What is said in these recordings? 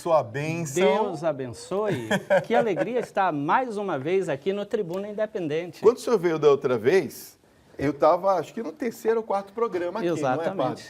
sua bênção. Deus abençoe. Que alegria estar mais uma vez aqui no Tribuna Independente. Quando o senhor veio da outra vez, eu estava, acho que no terceiro ou quarto programa aqui, Exatamente. não é, padre?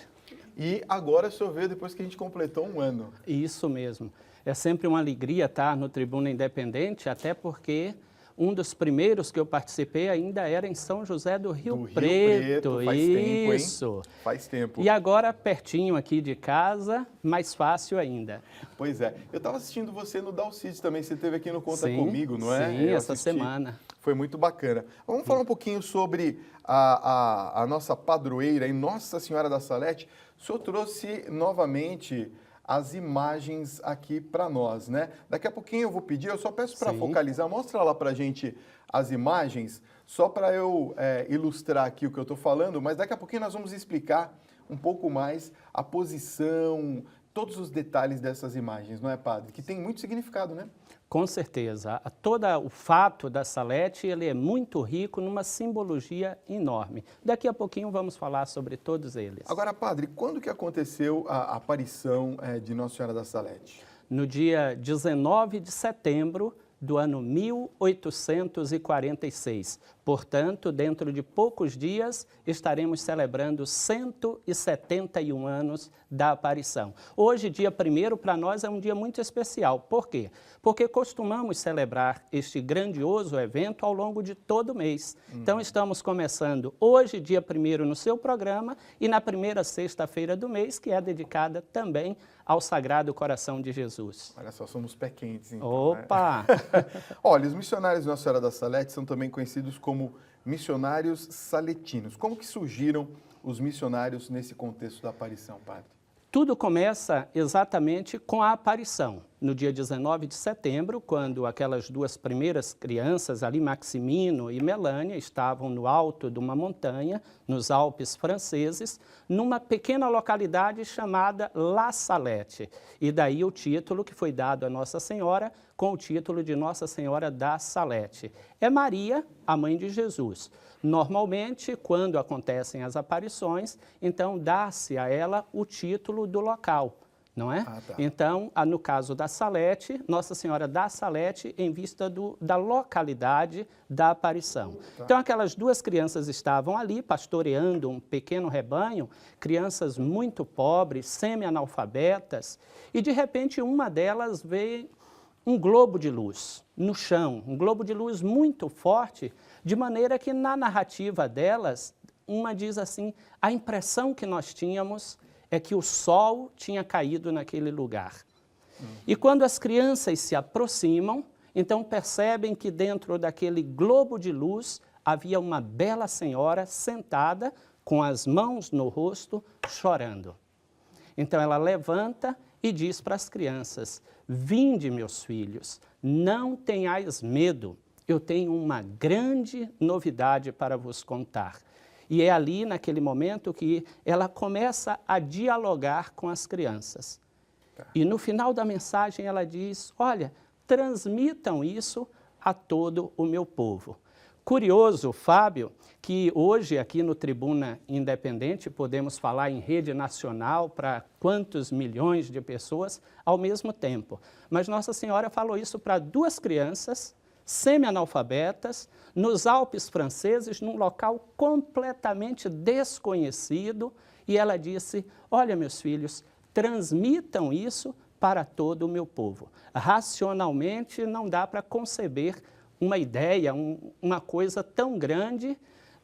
E agora o senhor veio depois que a gente completou um ano. Isso mesmo. É sempre uma alegria estar no Tribuna Independente, até porque um dos primeiros que eu participei ainda era em São José do Rio Preto. Faz tempo, Isso. hein? Faz tempo. E agora pertinho aqui de casa, mais fácil ainda. Pois é. Eu estava assistindo você no Dalcídio também, você esteve aqui no Conta Comigo, não é? Sim, essa semana. Foi muito bacana. Vamos falar um pouquinho sobre a nossa padroeira e Nossa Senhora da Salete. O senhor trouxe novamente as imagens aqui para nós, né? Daqui a pouquinho eu vou pedir, eu só peço para focalizar, mostra lá para a gente as imagens, só para eu ilustrar aqui o que eu estou falando, mas daqui a pouquinho nós vamos explicar um pouco mais a posição, todos os detalhes dessas imagens, não é, padre? Que tem muito significado, né? Com certeza. Todo o fato da Salete, ele é muito rico numa simbologia enorme. Daqui a pouquinho vamos falar sobre todos eles. Agora, padre, quando que aconteceu a aparição de Nossa Senhora da Salete? No dia 19 de setembro do ano 1846. Portanto, dentro de poucos dias, estaremos celebrando 171 anos da aparição. Hoje, dia 1º, para nós é um dia muito especial. Por quê? Porque costumamos celebrar este grandioso evento ao longo de todo o mês. Então, estamos começando hoje, dia 1º, no seu programa, e na primeira sexta-feira do mês, que é dedicada também ao Sagrado Coração de Jesus. Olha só, somos pé quentes, então. Opa! Né? Olha, os missionários de Nossa Senhora da Salete são também conhecidos como missionários saletinos. Como que surgiram os missionários nesse contexto da aparição, padre? Tudo começa exatamente com a aparição. No dia 19 de setembro, quando aquelas duas primeiras crianças ali, Maximino e Melânia, estavam no alto de uma montanha, nos Alpes franceses, numa pequena localidade chamada La Salette. E daí o título que foi dado a Nossa Senhora, com o título de Nossa Senhora da Salete. É Maria, a mãe de Jesus. Normalmente, quando acontecem as aparições, então dá-se a ela o título do local, não é? Tá. Então, no caso da Salete, Nossa Senhora da Salete em vista da localidade da aparição. Tá. Então, aquelas duas crianças estavam ali pastoreando um pequeno rebanho, crianças muito pobres, semi-analfabetas, e de repente uma delas vê um globo de luz no chão, um globo de luz muito forte, de maneira que na narrativa delas, uma diz assim, a impressão que nós tínhamos é que o sol tinha caído naquele lugar. E quando as crianças se aproximam, então percebem que dentro daquele globo de luz havia uma bela senhora sentada com as mãos no rosto, chorando. Então ela levanta e diz para as crianças, vinde, meus filhos, não tenhais medo, eu tenho uma grande novidade para vos contar. E é ali, naquele momento, que ela começa a dialogar com as crianças. E no final da mensagem ela diz, olha, transmitam isso a todo o meu povo. Curioso, Fábio, que hoje aqui no Tribuna Independente podemos falar em rede nacional para quantos milhões de pessoas ao mesmo tempo. Mas Nossa Senhora falou isso para duas crianças semi-analfabetas, nos Alpes franceses, num local completamente desconhecido, e ela disse, olha, meus filhos, transmitam isso para todo o meu povo. Racionalmente não dá para conceber uma ideia, uma coisa tão grande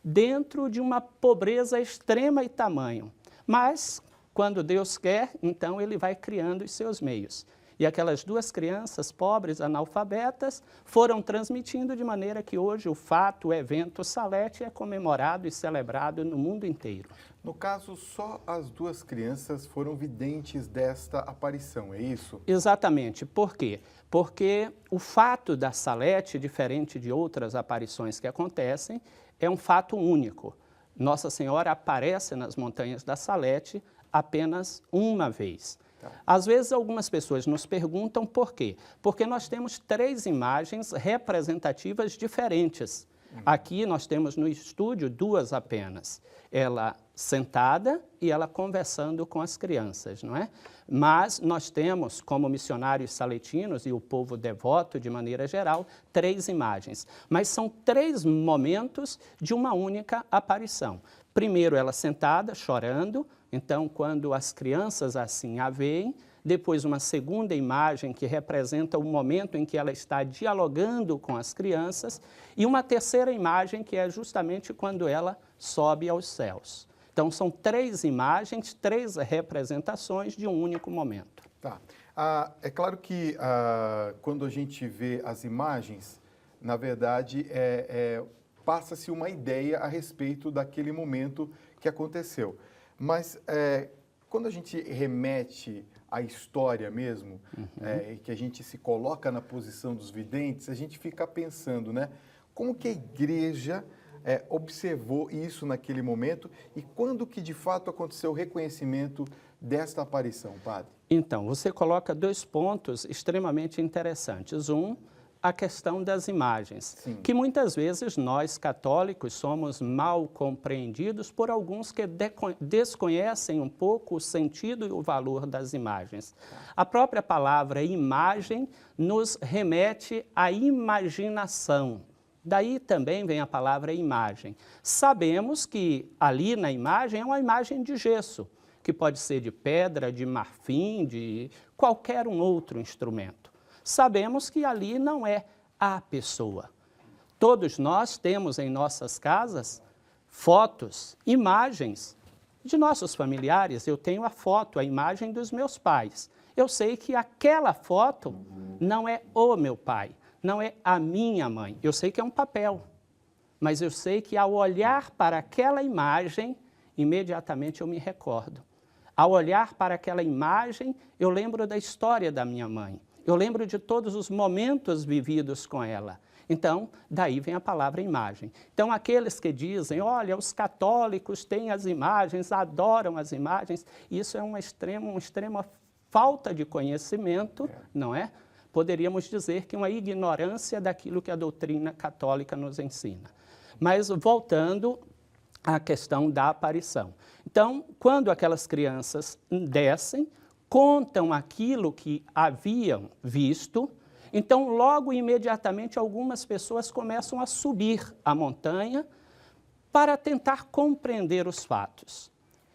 dentro de uma pobreza extrema e tamanho. Mas, quando Deus quer, então Ele vai criando os seus meios. E aquelas duas crianças pobres, analfabetas, foram transmitindo de maneira que hoje o fato, o evento Salete é comemorado e celebrado no mundo inteiro. No caso, só as duas crianças foram videntes desta aparição, é isso? Exatamente. Por quê? Porque o fato da Salete, diferente de outras aparições que acontecem, é um fato único. Nossa Senhora aparece nas montanhas da Salete apenas uma vez. Às vezes, algumas pessoas nos perguntam por quê? Porque nós temos 3 imagens representativas diferentes. Aqui nós temos no estúdio duas apenas. Ela sentada e ela conversando com as crianças, não é? Mas nós temos, como missionários saletinos e o povo devoto de maneira geral, 3 imagens. Mas são 3 momentos de uma única aparição. Primeiro ela sentada, chorando, então quando as crianças assim a veem, depois uma segunda imagem que representa o momento em que ela está dialogando com as crianças, e uma terceira imagem que é justamente quando ela sobe aos céus. Então são 3 imagens, 3 representações de um único momento. Tá. É claro que quando a gente vê as imagens, na verdade, passa-se uma ideia a respeito daquele momento que aconteceu. Mas quando a gente remete à história mesmo, que a gente se coloca na posição dos videntes, a gente fica pensando, né? Como que a igreja observou isso naquele momento e quando que de fato aconteceu o reconhecimento desta aparição, padre? Então, você coloca 2 pontos extremamente interessantes. A questão das imagens, Sim. que muitas vezes nós católicos somos mal compreendidos por alguns que desconhecem um pouco o sentido e o valor das imagens. A própria palavra imagem nos remete à imaginação. Daí também vem a palavra imagem. Sabemos que ali na imagem é uma imagem de gesso, que pode ser de pedra, de marfim, de qualquer um outro instrumento. Sabemos que ali não é a pessoa. Todos nós temos em nossas casas fotos, imagens de nossos familiares. Eu tenho a foto, a imagem dos meus pais. Eu sei que aquela foto não é o meu pai, não é a minha mãe. Eu sei que é um papel, mas eu sei que ao olhar para aquela imagem, imediatamente eu me recordo. Ao olhar para aquela imagem, eu lembro da história da minha mãe. Eu lembro de todos os momentos vividos com ela. Então, daí vem a palavra imagem. Então, aqueles que dizem, olha, os católicos têm as imagens, adoram as imagens, isso é uma extrema falta de conhecimento, não é? Poderíamos dizer que uma ignorância daquilo que a doutrina católica nos ensina. Mas, voltando à questão da aparição. Então, quando aquelas crianças descem, contam aquilo que haviam visto, então logo imediatamente algumas pessoas começam a subir a montanha para tentar compreender os fatos.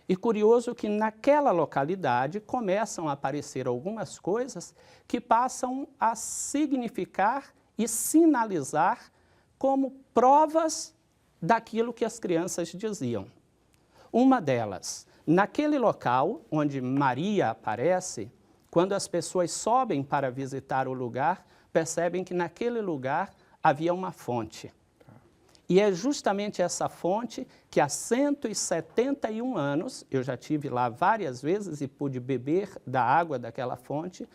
E curioso que naquela localidade começam a aparecer algumas coisas que passam a significar e sinalizar como provas daquilo que as crianças diziam. Uma delas, naquele local onde Maria aparece, quando as pessoas sobem para visitar o lugar, percebem que naquele lugar havia uma fonte. E é justamente essa fonte que há 171 anos, eu já estive lá várias vezes e pude beber da água daquela fonte,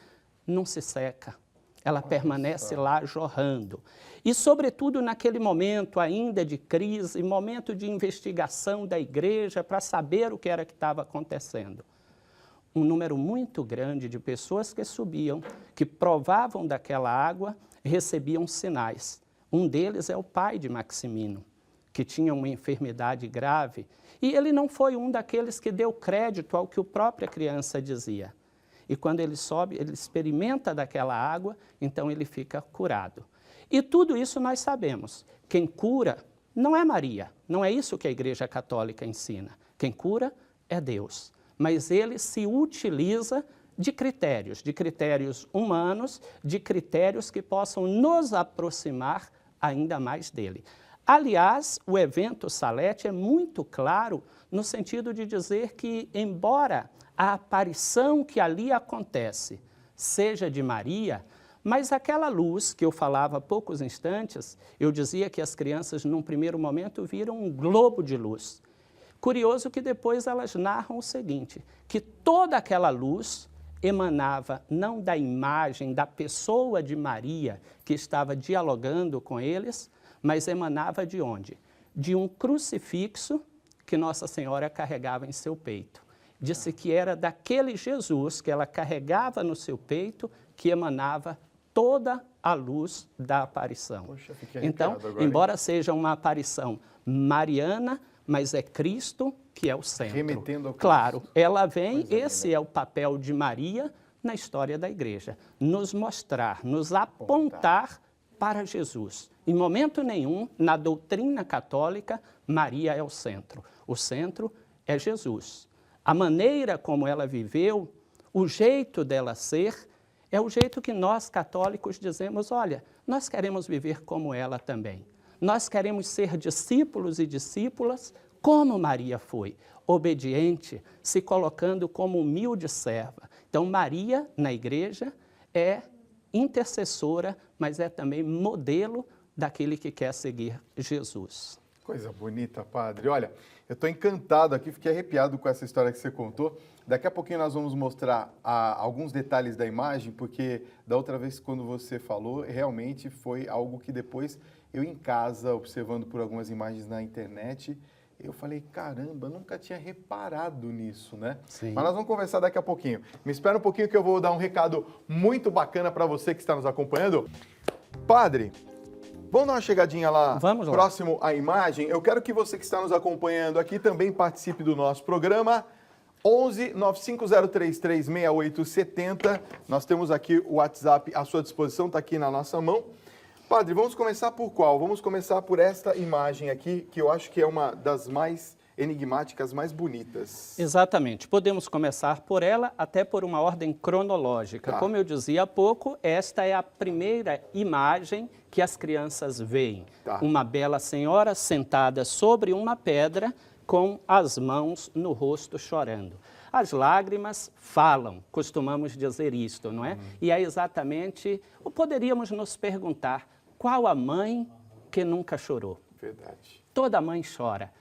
não se seca. Ela permanece lá jorrando. E, sobretudo, naquele momento ainda de crise, momento de investigação da igreja para saber o que era que estava acontecendo. Um número muito grande de pessoas que subiam, que provavam daquela água, recebiam sinais. Um deles é o pai de Maximino, que tinha uma enfermidade grave. E ele não foi um daqueles que deu crédito ao que a própria criança dizia. E quando ele sobe, ele experimenta daquela água, então ele fica curado. E tudo isso nós sabemos. Quem cura não é Maria, não é isso que a Igreja Católica ensina. Quem cura é Deus. Mas ele se utiliza de critérios humanos, de critérios que possam nos aproximar ainda mais dele. Aliás, o evento Salete é muito claro no sentido de dizer que, embora a aparição que ali acontece seja de Maria, mas aquela luz que eu falava há poucos instantes, eu dizia que as crianças, num primeiro momento, viram um globo de luz. Curioso que depois elas narram o seguinte, que toda aquela luz emanava não da imagem da pessoa de Maria que estava dialogando com eles, mas emanava de onde? De um crucifixo que Nossa Senhora carregava em seu peito. Disse que era daquele Jesus que ela carregava no seu peito que emanava toda a luz da aparição. Poxa, fiquei Então, arrepiado agora, hein? embora seja uma aparição mariana, mas é Cristo que é o centro. Remetendo ao Cristo. Claro, ela vem, Coisa linda. esse é o papel de Maria na história da igreja, nos mostrar, nos apontar para Jesus. Em momento nenhum, na doutrina católica, Maria é o centro. O centro é Jesus. A maneira como ela viveu, o jeito dela ser, é o jeito que nós católicos dizemos, olha, nós queremos viver como ela também. Nós queremos ser discípulos e discípulas como Maria foi, obediente, se colocando como humilde serva. Então, Maria, na igreja, é intercessora, mas é também modelo daquele que quer seguir Jesus. Coisa bonita, padre. Olha, eu estou encantado aqui, fiquei arrepiado com essa história que você contou. Daqui a pouquinho nós vamos mostrar alguns detalhes da imagem, porque da outra vez quando você falou, realmente foi algo que depois eu em casa, observando por algumas imagens na internet, eu falei, caramba, nunca tinha reparado nisso, né? Sim. Mas nós vamos conversar daqui a pouquinho. Me espera um pouquinho que eu vou dar um recado muito bacana para você que está nos acompanhando. Padre, vamos dar uma chegadinha lá, Vamos lá. próximo à imagem. Eu quero que você que está nos acompanhando aqui também participe do nosso programa. 11 95033 6870. Nós temos aqui o WhatsApp à sua disposição, está aqui na nossa mão. Padre, vamos começar por qual? Vamos começar por esta imagem aqui, que eu acho que é uma das mais enigmáticas, mais bonitas. Exatamente. Podemos começar por ela, até por uma ordem cronológica. Tá. Como eu dizia há pouco, esta é a primeira imagem que as crianças veem. Tá. Uma bela senhora sentada sobre uma pedra, com as mãos no rosto chorando. As lágrimas falam, costumamos dizer isto, não é? E é exatamente, poderíamos nos perguntar, qual a mãe que nunca chorou? Verdade. Toda mãe chora,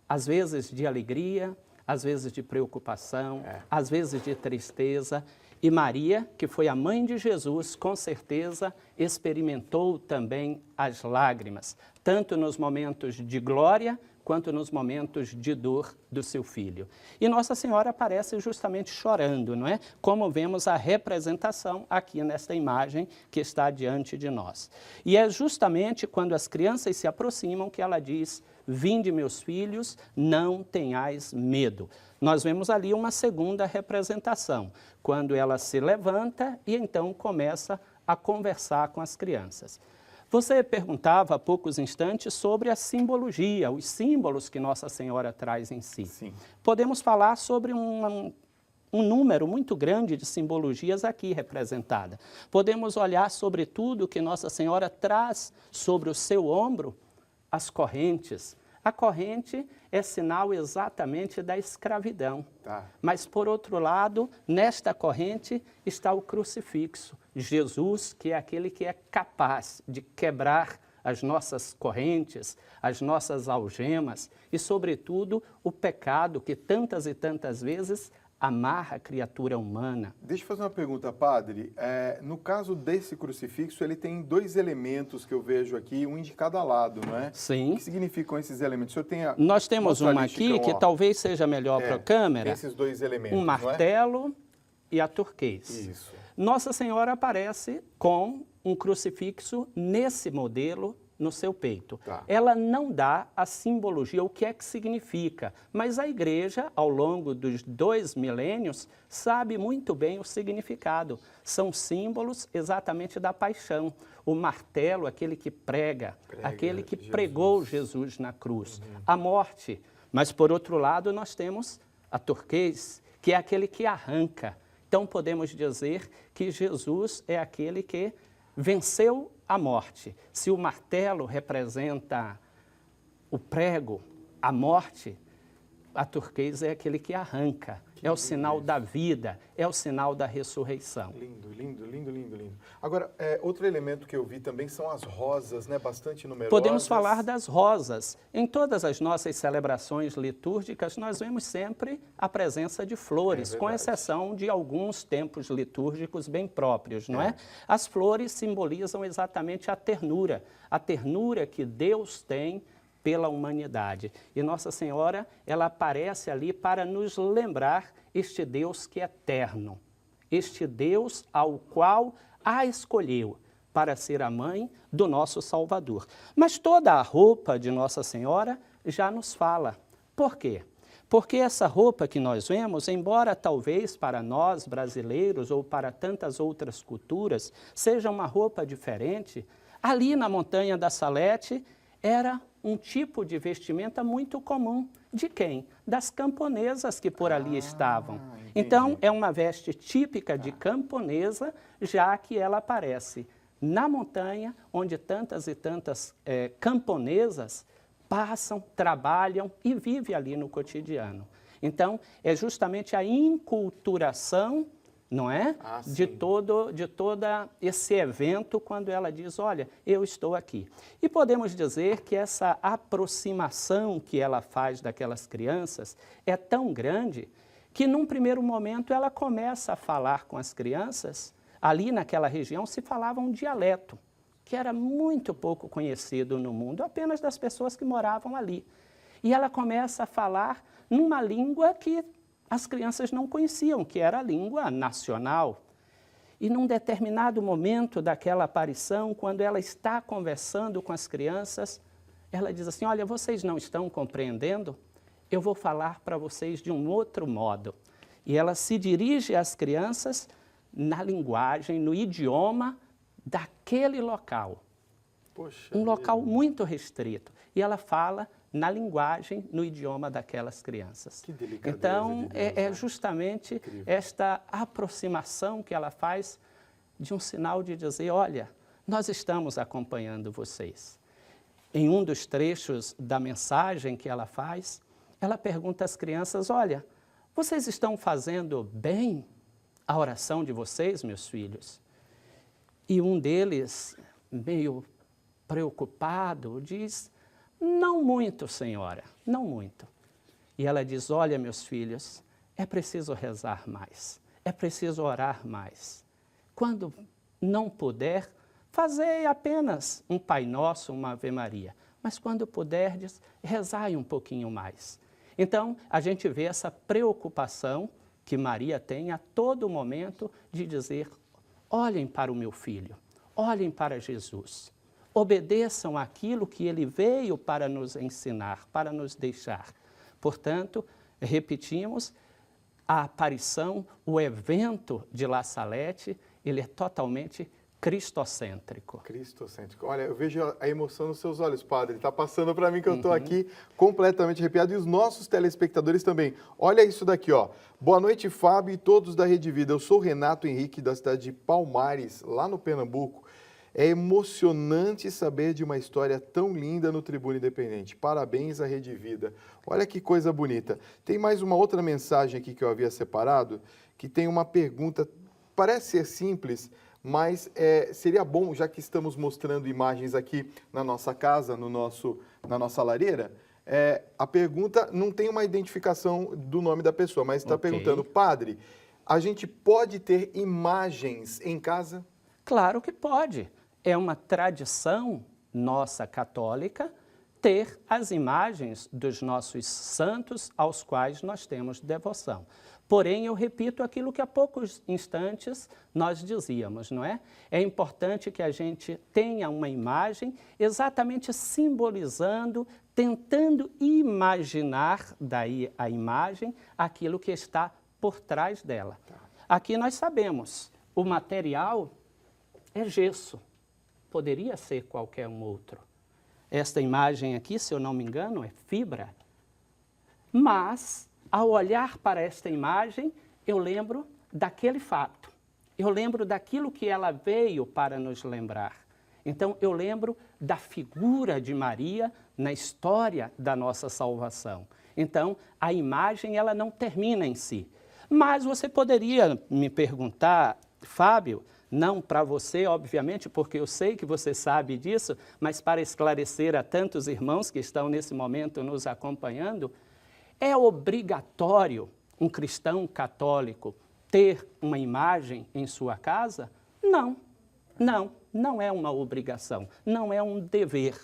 às vezes de alegria, às vezes de preocupação, às vezes de tristeza. E Maria, que foi a mãe de Jesus, com certeza experimentou também as lágrimas, tanto nos momentos de glória, quanto nos momentos de dor do seu filho. E Nossa Senhora aparece justamente chorando, não é? Como vemos a representação aqui nesta imagem que está diante de nós. E é justamente quando as crianças se aproximam que ela diz, vinde meus filhos, não tenhais medo. Nós vemos ali uma segunda representação, quando ela se levanta e então começa a conversar com as crianças. Você perguntava há poucos instantes sobre a simbologia, os símbolos que Nossa Senhora traz em si. Sim. Podemos falar sobre um número muito grande de simbologias aqui representada. Podemos olhar sobre tudo que Nossa Senhora traz sobre o seu ombro, as correntes. A corrente é sinal exatamente da escravidão. Tá. Mas, por outro lado, nesta corrente está o crucifixo. Jesus, que é aquele que é capaz de quebrar as nossas correntes, as nossas algemas e, sobretudo, o pecado que tantas e tantas vezes amarra a criatura humana. Deixa eu fazer uma pergunta, padre. No caso desse crucifixo, ele tem dois elementos que eu vejo aqui, um de cada lado, não é? Sim. O que significam esses elementos? O senhor tem Nós temos mostra uma ali, aqui Chicão, que ó. talvez seja melhor para a câmera, Tem esses dois elementos, um não é? martelo e a turquês. Isso. Nossa Senhora aparece com um crucifixo nesse modelo no seu peito. Tá. Ela não dá a simbologia, o que é que significa, mas a igreja, ao longo dos 2 milênios, sabe muito bem o significado. São símbolos exatamente da paixão. O martelo, aquele que prega aquele que Jesus. pregou Jesus na cruz. A morte. Mas, por outro lado, nós temos a turquês, que é aquele que arranca. Então, podemos dizer que Jesus é aquele que venceu a morte. Se o martelo representa o prego, a morte, a turquês é aquele que arranca. É o sinal da vida, é o sinal da ressurreição. Lindo, lindo, lindo, lindo, lindo. Agora, outro elemento que eu vi também são as rosas, né? Bastante numerosas. Podemos falar das rosas. Em todas as nossas celebrações litúrgicas, nós vemos sempre a presença de flores, com exceção de alguns tempos litúrgicos bem próprios, não é? As flores simbolizam exatamente a ternura que Deus tem pela humanidade. E Nossa Senhora, ela aparece ali para nos lembrar este Deus que é eterno, este Deus ao qual a escolheu. para ser a mãe do nosso Salvador. Mas toda a roupa de Nossa Senhora já nos fala. Por quê? Porque essa roupa que nós vemos, embora talvez para nós brasileiros ou para tantas outras culturas seja uma roupa diferente, ali na Montanha da Salete era um tipo de vestimenta muito comum. De quem? Das camponesas que por ali estavam. Entendi. Então, é uma veste típica de camponesa, já que ela aparece na montanha, onde tantas e tantas camponesas passam, trabalham e vivem ali no cotidiano. Então, é justamente a inculturação, não é? De todo esse evento, quando ela diz, olha, eu estou aqui. E podemos dizer que essa aproximação que ela faz daquelas crianças é tão grande que, num primeiro momento, ela começa a falar com as crianças. Ali naquela região se falava um dialeto, que era muito pouco conhecido no mundo, apenas das pessoas que moravam ali. E ela começa a falar numa língua que as crianças não conheciam, que era a língua nacional. E num determinado momento daquela aparição, quando ela está conversando com as crianças, ela diz assim, olha, vocês não estão compreendendo? Eu vou falar para vocês de um outro modo. E ela se dirige às crianças na linguagem, no idioma daquele local. Poxa Um local vida. muito restrito. E ela fala na linguagem, no idioma daquelas crianças. Que delicadeza Então, de Deus, né? justamente Incrível. esta aproximação que ela faz de um sinal de dizer, olha, nós estamos acompanhando vocês. Em um dos trechos da mensagem que ela faz, ela pergunta às crianças, olha, vocês estão fazendo bem a oração de vocês, meus filhos? E um deles, meio preocupado, diz, não muito, senhora, não muito. E ela diz, olha, meus filhos, é preciso rezar mais, é preciso orar mais. Quando não puder, fazei apenas um Pai Nosso, uma Ave Maria. Mas quando puderdes, rezai um pouquinho mais. Então, a gente vê essa preocupação que Maria tem a todo momento de dizer, olhem para o meu filho, olhem para Jesus. Obedeçam aquilo que ele veio para nos ensinar, para nos deixar. Portanto, repetimos, a aparição, o evento de La Salete, ele é totalmente cristocêntrico. Cristocêntrico. Olha, eu vejo a emoção nos seus olhos, padre. Está passando para mim que eu estou aqui completamente arrepiado e os nossos telespectadores também. Olha isso daqui, ó. Boa noite, Fábio e todos da Rede Vida. Eu sou Renato Henrique, da cidade de Palmares, lá no Pernambuco. É emocionante saber de uma história tão linda no Tribuna Independente. Parabéns à Rede Vida. Olha que coisa bonita. Tem mais uma outra mensagem aqui que eu havia separado, que tem uma pergunta, parece ser simples, mas seria bom, já que estamos mostrando imagens aqui na nossa casa, na nossa lareira, a pergunta não tem uma identificação do nome da pessoa, mas está perguntando, padre, a gente pode ter imagens em casa? Claro que pode. É uma tradição nossa católica ter as imagens dos nossos santos aos quais nós temos devoção. Porém, eu repito aquilo que há poucos instantes nós dizíamos, não é? É importante que a gente tenha uma imagem exatamente simbolizando, tentando imaginar, daí a imagem, aquilo que está por trás dela. Aqui nós sabemos, o material é gesso, poderia ser qualquer um outro. Esta imagem aqui, se eu não me engano, é fibra. Mas, ao olhar para esta imagem, eu lembro daquele fato. Eu lembro daquilo que ela veio para nos lembrar. Então, eu lembro da figura de Maria na história da nossa salvação. Então, a imagem, ela não termina em si. Mas você poderia me perguntar, Fábio, não para você, obviamente, porque eu sei que você sabe disso, mas para esclarecer a tantos irmãos que estão nesse momento nos acompanhando, é obrigatório um cristão católico ter uma imagem em sua casa? Não, não é uma obrigação, não é um dever,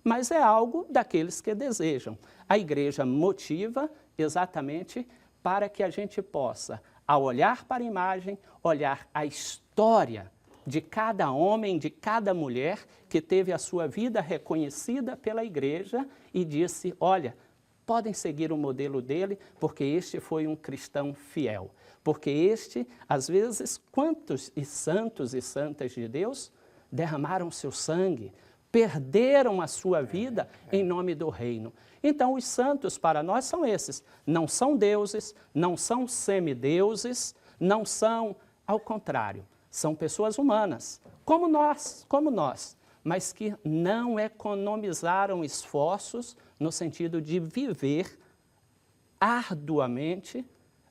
mas é algo daqueles que desejam. A igreja motiva exatamente para que a gente possa, ao olhar para a imagem, olhar a história de cada homem, de cada mulher que teve a sua vida reconhecida pela igreja e disse, olha, podem seguir o modelo dele, porque este foi um cristão fiel. Porque este, às vezes, quantos santos e santas de Deus derramaram seu sangue, perderam a sua vida em nome do reino. Então, os santos para nós são esses. Não são deuses, não são semideuses, não são, ao contrário, são pessoas humanas, como nós, mas que não economizaram esforços no sentido de viver arduamente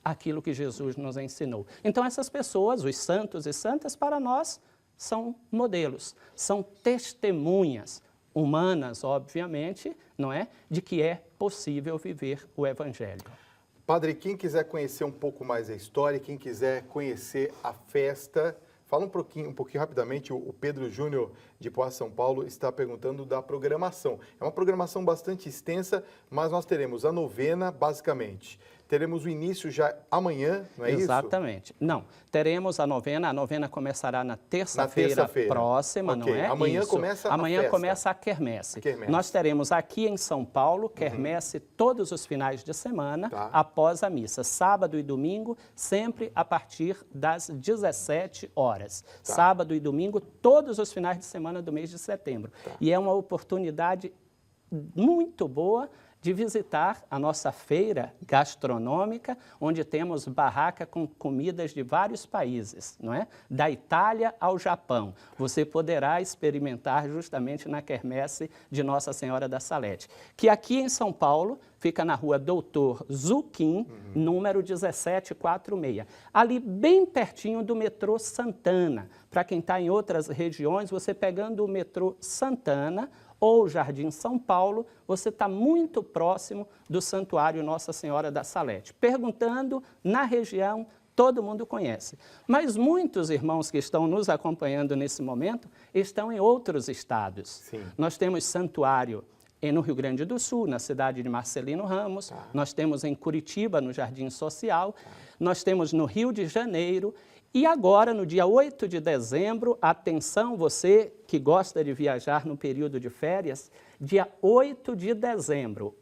aquilo que Jesus nos ensinou. Então, essas pessoas, os santos e santas, para nós, são modelos, são testemunhas humanas, obviamente, não é? De que é possível viver o Evangelho. Padre, quem quiser conhecer um pouco mais a história, quem quiser conhecer a festa, fala um pouquinho rapidamente, o Pedro Júnior de Poá, São Paulo, está perguntando da programação. É uma programação bastante extensa, mas nós teremos a novena, basicamente. Teremos o início já amanhã, não é isso? Exatamente. Não, teremos a novena começará na terça-feira próxima, okay. Não é? Amanhã isso. começa Amanhã a festa. Começa a quermesse. Nós teremos aqui em São Paulo, quermesse todos os finais de semana, após a missa. Sábado e domingo, sempre a partir das 17 horas. Sábado e domingo, todos os finais de semana do mês de setembro. E é uma oportunidade muito boa de visitar a nossa feira gastronômica, onde temos barraca com comidas de vários países, não é? Da Itália ao Japão. Você poderá experimentar justamente na quermesse de Nossa Senhora da Salete, que aqui em São Paulo fica na rua Doutor Zuquim, número 1746. Ali bem pertinho do metrô Santana. Para quem está em outras regiões, você pegando o metrô Santana ou Jardim São Paulo, você está muito próximo do Santuário Nossa Senhora da Salete. Perguntando, na região, todo mundo conhece. Mas muitos irmãos que estão nos acompanhando nesse momento estão em outros estados. Sim. Nós temos santuário no Rio Grande do Sul, na cidade de Marcelino Ramos, nós temos em Curitiba, no Jardim Social, nós temos no Rio de Janeiro. E agora, no dia 8 de dezembro, atenção você que gosta de viajar no período de férias, dia 8 de dezembro,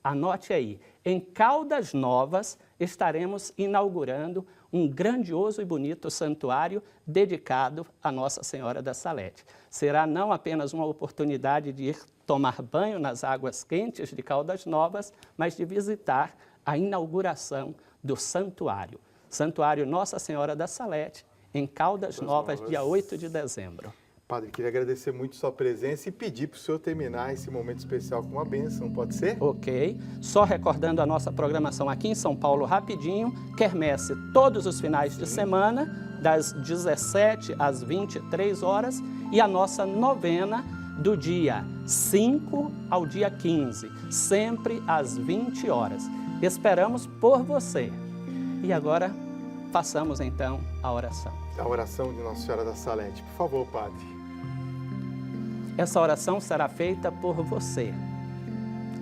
anote aí, em Caldas Novas estaremos inaugurando um grandioso e bonito santuário dedicado a Nossa Senhora da Salete. Será não apenas uma oportunidade de ir tomar banho nas águas quentes de Caldas Novas, mas de visitar a inauguração do santuário. Santuário Nossa Senhora da Salete, em Caldas Novas, dia 8 de dezembro. Padre, queria agradecer muito sua presença e pedir para o senhor terminar esse momento especial com uma bênção, pode ser? Ok. Só recordando a nossa programação aqui em São Paulo rapidinho, quermesse todos os finais de semana, das 17 às 23 horas, e a nossa novena do dia 5 ao dia 15, sempre às 20 horas. Esperamos por você. E agora, passamos então à oração. A oração de Nossa Senhora da Salete. Por favor, Padre. Essa oração será feita por você.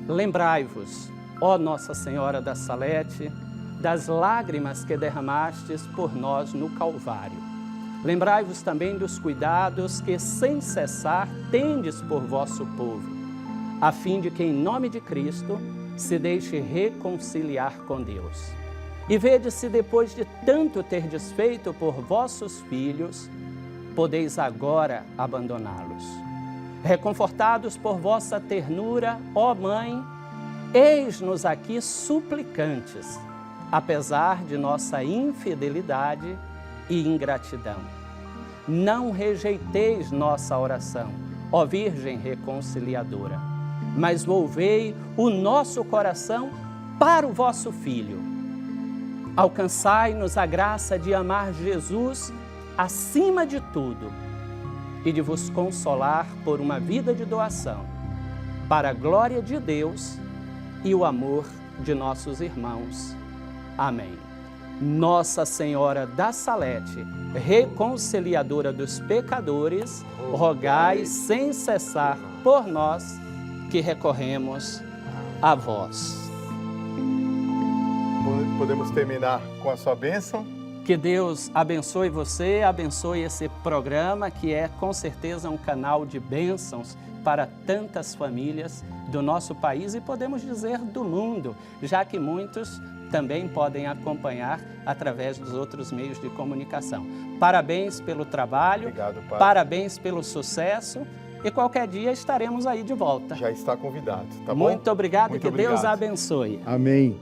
Lembrai-vos, ó Nossa Senhora da Salete, das lágrimas que derramastes por nós no Calvário. Lembrai-vos também dos cuidados que, sem cessar, tendes por vosso povo, a fim de que, em nome de Cristo, se deixe reconciliar com Deus. E vede se depois de tanto ter desfeito por vossos filhos, podeis agora abandoná-los. Reconfortados por vossa ternura, ó Mãe, eis-nos aqui suplicantes, apesar de nossa infidelidade e ingratidão. Não rejeiteis nossa oração, ó Virgem reconciliadora, mas volvei o nosso coração para o vosso Filho. Alcançai-nos a graça de amar Jesus acima de tudo e de vos consolar por uma vida de doação, para a glória de Deus e o amor de nossos irmãos. Amém. Nossa Senhora da Salete, reconciliadora dos pecadores, rogai sem cessar por nós que recorremos a vós. Podemos terminar com a sua bênção? Que Deus abençoe você, abençoe esse programa, que é com certeza um canal de bênçãos para tantas famílias do nosso país e podemos dizer do mundo, já que muitos também podem acompanhar através dos outros meios de comunicação. Parabéns pelo trabalho, Obrigado, Padre. parabéns pelo sucesso e qualquer dia estaremos aí de volta. Já está convidado, tá bom? Muito obrigado e Muito que Deus obrigado. abençoe. Amém.